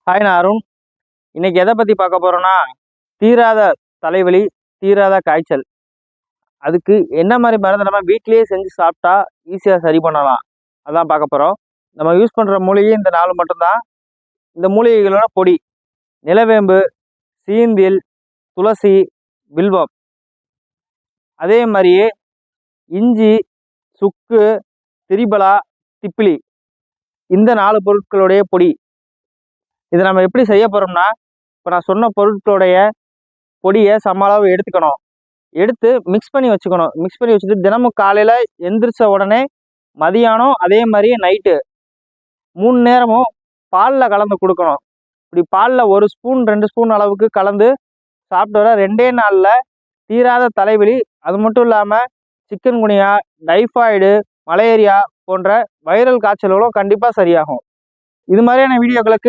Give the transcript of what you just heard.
Hi, நான் அருண். இன்னைக்கு எதை பற்றி பார்க்க போகிறோன்னா, தீராத தலைவலி, தீராத காய்ச்சல். அதுக்கு என்ன மாதிரி மருந்து நம்ம வீட்டிலேயே செஞ்சு சாப்பிட்டா ஈஸியாக சரி பண்ணலாம், அதான் பார்க்க போகிறோம். நம்ம யூஸ் பண்ணுற மூலிகை இந்த 4 மட்டும்தான். இந்த மூலிகைகளோட பொடி: நிலவேம்பு, சீந்தில், துளசி, வில்வம். அதே மாதிரியே இஞ்சி, சுக்கு, திரிபலா, திப்பிலி. இந்த 4 பொருட்களுடைய பொடி. இதை நம்ம எப்படி செய்ய போகிறோம்னா, இப்போ நான் சொன்ன பொருட்களுடைய பொடியை சம அளவு எடுத்துக்கணும். எடுத்து மிக்ஸ் பண்ணி வச்சுக்கணும். மிக்ஸ் பண்ணி வச்சுட்டு தினமும் காலையில் எந்திரிச்ச உடனே, மதியானம், அதே மாதிரியே நைட்டு 3 நேரமும் பாலில் கலந்து கொடுக்கணும். இப்படி பாலில் 1 ஸ்பூன் 2 ஸ்பூன் அளவுக்கு கலந்து சாப்பிட்டு வர 2 நாளில் தீராத தலைவலி, அது மட்டும் இல்லாமல் சிக்கன் குனியா, டைஃபாய்டு, மலேரியா போன்ற வைரல் காய்ச்சல்களும் கண்டிப்பாக சரியாகும். இது மாதிரியான வீடியோக்களுக்கு